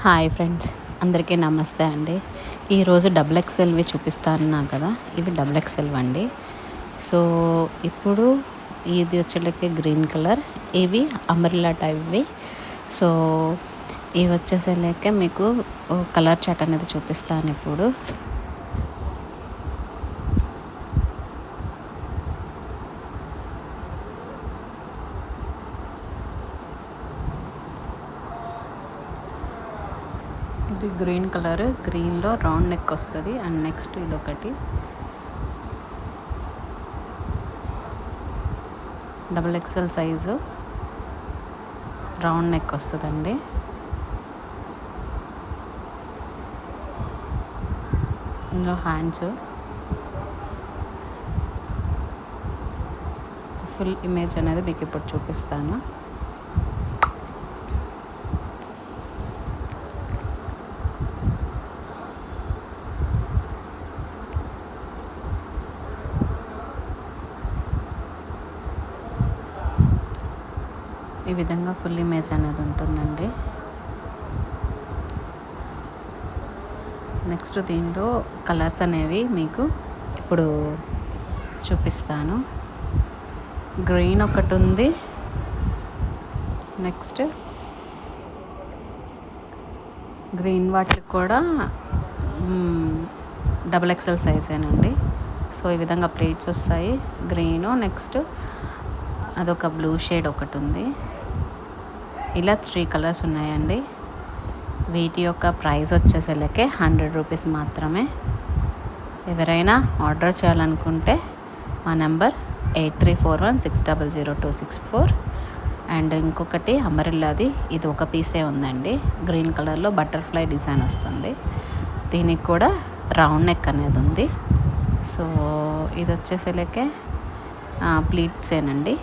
Hi friends, అందరికీ నమస్తే అండి. ఈరోజు డబుల్ ఎక్స్ఎల్వి చూపిస్తాను కదా, ఇవి డబుల్ ఎక్స్ఎల్ అండి. సో ఇప్పుడు ఇది వచ్చేలకి గ్రీన్ కలర్, ఇవి అంబ్రెల్లా టైప్వి. సో ఇవి వచ్చేసేలేక మీకు కలర్ చార్ట్ అనేది చూపిస్తాను ఇప్పుడు. ఇది గ్రీన్ కలర్, గ్రీన్లో రౌండ్ నెక్ వస్తుంది. అండ్ నెక్స్ట్ ఇదొకటి double XL size round neck వస్తుందండి. ఇందులో హ్యాండ్స్ ఫుల్ ఇమేజ్ అనేది మీకు ఇప్పుడు చూపిస్తాను. ఈ విధంగా ఫుల్ ఇమేజ్ అనేది ఉంటుందండి. నెక్స్ట్ దీంట్లో కలర్స్ అనేవి మీకు ఇప్పుడు చూపిస్తాను. గ్రీన్ ఒకటి ఉంది, నెక్స్ట్ గ్రీన్ వాటికి కూడా డబుల్ ఎక్స్ఎల్ సైజేనండి. సో ఈ విధంగా ప్లేట్స్ వస్తాయి. గ్రీను, నెక్స్ట్ అదొక బ్లూ షేడ్ ఒకటి ఉంది. ఇలా 3 కలర్స్ ఉన్నాయండి. వీటి యొక్క ప్రైస్ వచ్చేసరికి 100 రూపీస్ మాత్రమే. ఎవరైనా ఆర్డర్ చేయాలనుకుంటే మా నెంబర్ 8341600264. అండ్ ఇంకొకటి అంబ్రెల్లాది, ఇది ఒక పీసే ఉందండి. గ్రీన్ కలర్లో బటర్ఫ్లై డిజైన్ వస్తుంది. దీనికి కూడా రౌండ్ నెక్ అనేది ఉంది. సో ఇది వచ్చేసరికి ప్లీట్సేనండి.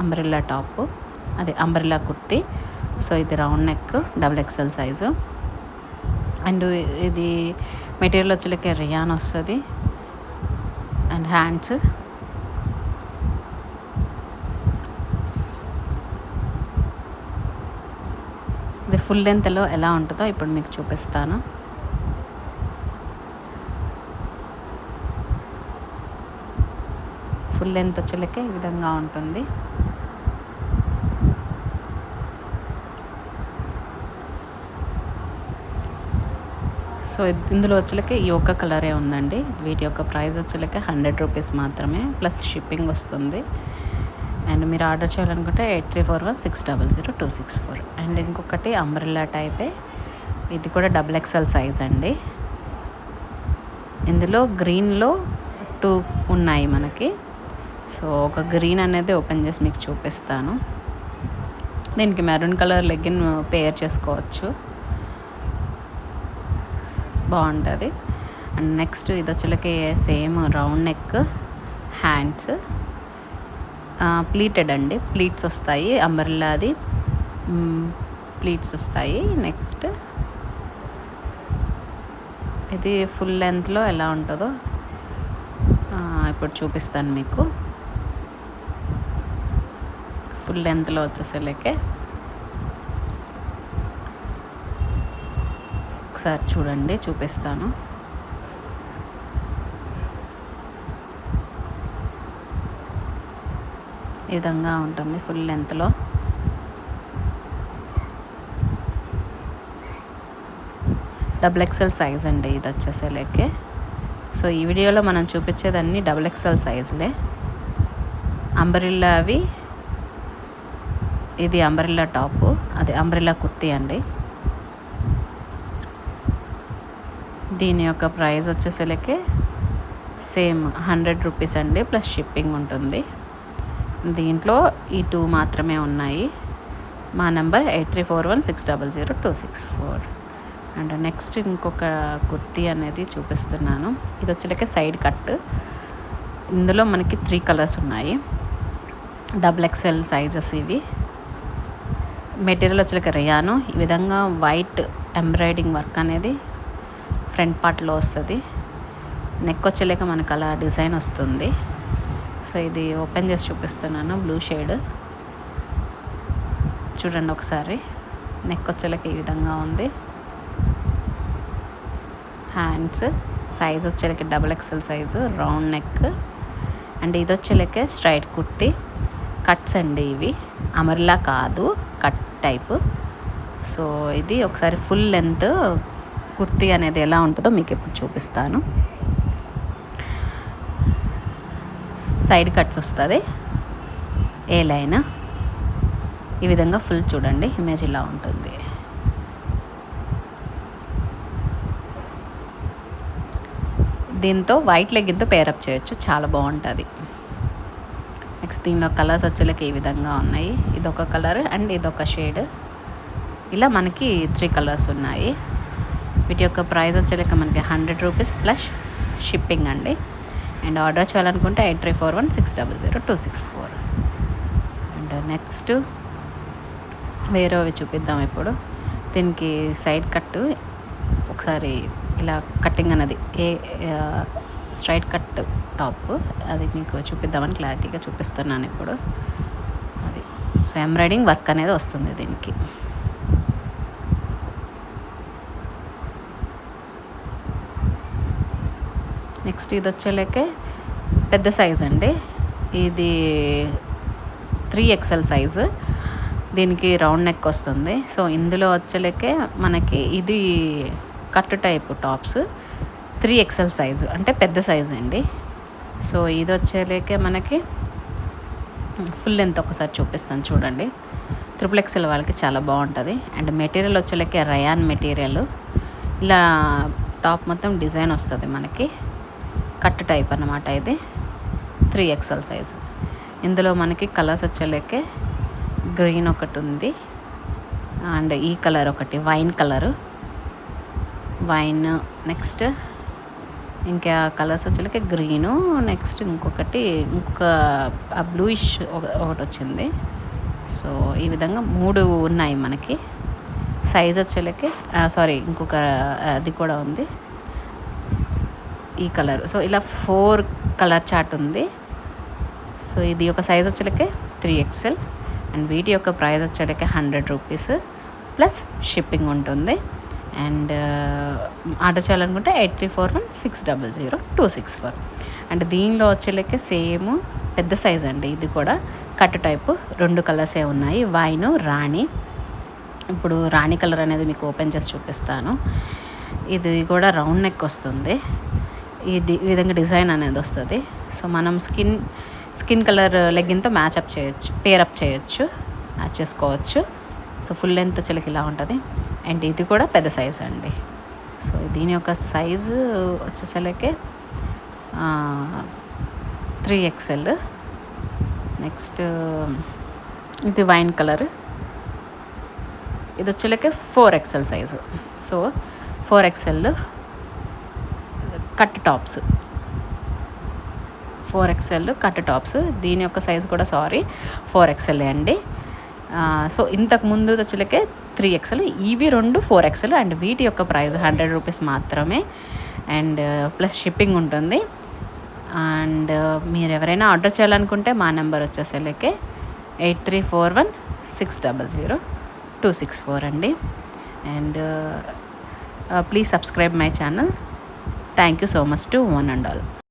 అంబ్రెల్లా టాపు, అదే అంబ్రెల్లా కుర్తీ. సో ఇది round neck, double XL size. And ఇది మెటీరియల్ వచ్చేలకి రియాన్ వస్తుంది. అండ్ హ్యాండ్స్ ఇది ఫుల్ లెంత్లో ఎలా ఉంటుందో ఇప్పుడు మీకు చూపిస్తాను. ఫుల్ లెంత్ వచ్చేలకి ఈ విధంగా ఉంటుంది. సో ఇందులో వచ్చేలకి ఈ ఒక్క కలరే ఉందండి. వీటి యొక్క ప్రైస్ వచ్చేలకి 100 రూపీస్ మాత్రమే, ప్లస్ షిప్పింగ్ వస్తుంది. అండ్ మీరు ఆర్డర్ చేయాలనుకుంటే 8341600264. అండ్ ఇంకొకటి అంబ్రెల్లా టైపే, ఇది కూడా డబుల్ ఎక్స్ఎల్ సైజ్ అండి. ఇందులో గ్రీన్లో 2 ఉన్నాయి మనకి. సో ఒక గ్రీన్ అనేది ఓపెన్ చేసి మీకు చూపిస్తాను. దీనికి మెరూన్ కలర్ లెగ్గిన్ పేర్ చేసుకోవచ్చు, బాగుంటుంది. అండ్ నెక్స్ట్ ఇది వచ్చేలకి same round neck, hands pleated అండి. ప్లీట్స్ వస్తాయి, అంబ్రెల్లాది ప్లీట్స్ వస్తాయి. నెక్స్ట్ ఇది ఫుల్ లెంత్లో ఎలా ఉంటుందో ఇప్పుడు చూపిస్తాను మీకు. ఫుల్ లెంత్లో వచ్చేసరికి ఒకసారి చూడండి, చూపిస్తాను. ఈ విధంగా ఉంటుంది ఫుల్ లెంత్లో. డబుల్ ఎక్స్ఎల్ సైజ్ అండి ఇది వచ్చేసరికి. సో ఈ వీడియోలో మనం చూపించేదన్నీ డబుల్ ఎక్స్ఎల్ సైజులే. అంబ్రెల్లా అవి, ఇది అంబ్రెల్లా టాపు, అది అంబ్రెల్లా కుర్తీ అండి. దీని యొక్క ప్రైస్ వచ్చేసరికి సేమ్ 100 రూపీస్ అండి, ప్లస్ షిప్పింగ్ ఉంటుంది. దీంట్లో ఈ 2 మాత్రమే ఉన్నాయి. మా నెంబర్ 8341600264. అండ్ నెక్స్ట్ ఇంకొక కుర్తీ అనేది చూపిస్తున్నాను. ఇది వచ్చేలకి సైడ్ కట్. ఇందులో మనకి 3 కలర్స్ ఉన్నాయి. డబుల్ ఎక్స్ఎల్ సైజెస్ ఇవి. మెటీరియల్ వచ్చేలకి రియాను. ఈ విధంగా వైట్ ఎంబ్రాయిడింగ్ వర్క్ అనేది ఫ్రంట్ పార్ట్లో వస్తుంది. నెక్ వచ్చేలేక మనకు అలా డిజైన్ వస్తుంది. సో ఇది ఓపెన్ చేసి చూపిస్తున్నాను. బ్లూ షేడ్ చూడండి ఒకసారి. నెక్ వచ్చేలకి ఈ విధంగా ఉంది. హ్యాండ్స్ సైజ్ వచ్చేలకి XXL size, round neck. And ఇది వచ్చేలకే స్ట్రైట్ కుర్తీ. కట్స్ అండి ఇవి, అమర్లా కాదు, కట్ టైపు. సో ఇది ఒకసారి ఫుల్ లెంత్ కుర్తీ అనేది ఎలా ఉంటుందో మీకు ఇప్పుడు చూపిస్తాను. సైడ్ కట్స్ వస్తుంది, ఏ లైన్. ఈ విధంగా ఫుల్ చూడండి, ఇమేజ్ ఇలా ఉంటుంది. దీంతో వైట్ లెగ్గిన్తో పేరప్ చేయొచ్చు, చాలా బాగుంటుంది. నెక్స్ట్ దీనిలో కలర్స్ వచ్చేలకి ఈ విధంగా ఉన్నాయి. ఇదొక కలర్ అండ్ ఇదొక షేడ్. ఇలా మనకి 3 కలర్స్ ఉన్నాయి. వీటి యొక్క ప్రైస్ వచ్చేలకి మనకి 100 రూపీస్ ప్లస్ షిప్పింగ్ అండి. అండ్ ఆర్డర్ చేయాలనుకుంటే 8341600264. అండ్ నెక్స్ట్ వేరేవి చూపిద్దాం ఇప్పుడు. దీనికి సైడ్ కట్ ఒకసారి ఇలా కటింగ్ అనేది స్ట్రైట్ కట్ టాప్, అది మీకు చూపిద్దామని క్లారిటీగా చూపిస్తున్నాను ఇప్పుడు. అది సో ఎంబ్రాయిడింగ్ వర్క్ అనేది వస్తుంది దీనికి. నెక్స్ట్ ఇది వచ్చేలేకే పెద్ద సైజ్ అండి, ఇది 3XL సైజు. దీనికి రౌండ్ నెక్ వస్తుంది. సో ఇందులో వచ్చేలేకే మనకి ఇది cut type tops, 3XL size అంటే పెద్ద సైజు అండి. సో ఇది వచ్చేలేకే మనకి ఫుల్ లెంత్ ఒకసారి చూపిస్తాను చూడండి. XXL వాళ్ళకి చాలా బాగుంటుంది. అండ్ మెటీరియల్ వచ్చేలేకే రయాన్ మెటీరియల్. ఇలా టాప్ మొత్తం డిజైన్ వస్తుంది మనకి, కట్ టైప్ అన్నమాట. ఇది 3XL సైజు. ఇందులో మనకి కలర్స్ వచ్చేలేకే గ్రీన్ ఒకటి ఉంది, అండ్ ఈ కలర్ ఒకటి వైన్ కలరు, వైన్. నెక్స్ట్ ఇంకా కలర్స్ వచ్చేలకి గ్రీను, నెక్స్ట్ ఇంకొక బ్లూయిష్ ఒకటి వచ్చింది. సో ఈ విధంగా 3 ఉన్నాయి మనకి. సైజ్ వచ్చేలకి ఇంకొక అది కూడా ఉంది, ఈ కలర్. సో ఇలా 4 కలర్ చార్ట్ ఉంది. సో ఇది ఒక సైజ్ వచ్చేలకి 3XL. అండ్ వీటి యొక్క ప్రైస్ వచ్చేలకి 100 రూపీస్ ప్లస్ షిప్పింగ్ ఉంటుంది. అండ్ ఆర్డర్ చేయాలనుకుంటే 8341600264. అండ్ దీనిలో వచ్చేలకి సేమ్ పెద్ద సైజ్ అండి, ఇది కూడా కట్ టైపు. 2 కలర్సే ఉన్నాయి, వైన్, రాణి. ఇప్పుడు రాణి కలర్ అనేది మీకు ఓపెన్ చేసి చూపిస్తాను. ఇది కూడా రౌండ్ నెక్ వస్తుంది, ఈ విధంగా డిజైన్ అనేది వస్తుంది. సో మనం స్కిన్ కలర్ లెగ్గిన్తో పేరప్ చేయొచ్చు, మ్యాచ్ చేసుకోవచ్చు. సో ఫుల్ లెంత్ వచ్చేలకి ఇలా ఉంటుంది. అండ్ ఇది కూడా పెద్ద సైజ్ అండి. సో దీని యొక్క సైజు వచ్చేసరికి 3XL. నెక్స్ట్ ఇది వైన్ కలర్, ఇది వచ్చేలకి 4XL size. So 4XL cut tops, 4XL cut tops. దీని యొక్క సైజు కూడా 4XL అండి. సో ఇంతకు ముందు వచ్చేలకే 3XL, ఇవి 2 4XL. అండ్ వీటి యొక్క ప్రైస్ 100 రూపీస్ మాత్రమే, అండ్ ప్లస్ షిప్పింగ్ ఉంటుంది. అండ్ మీరు ఎవరైనా ఆర్డర్ చేయాలనుకుంటే మా నెంబర్ వచ్చేసరికి 8341600264 అండి. And please subscribe my channel. Thank you so much to one and all.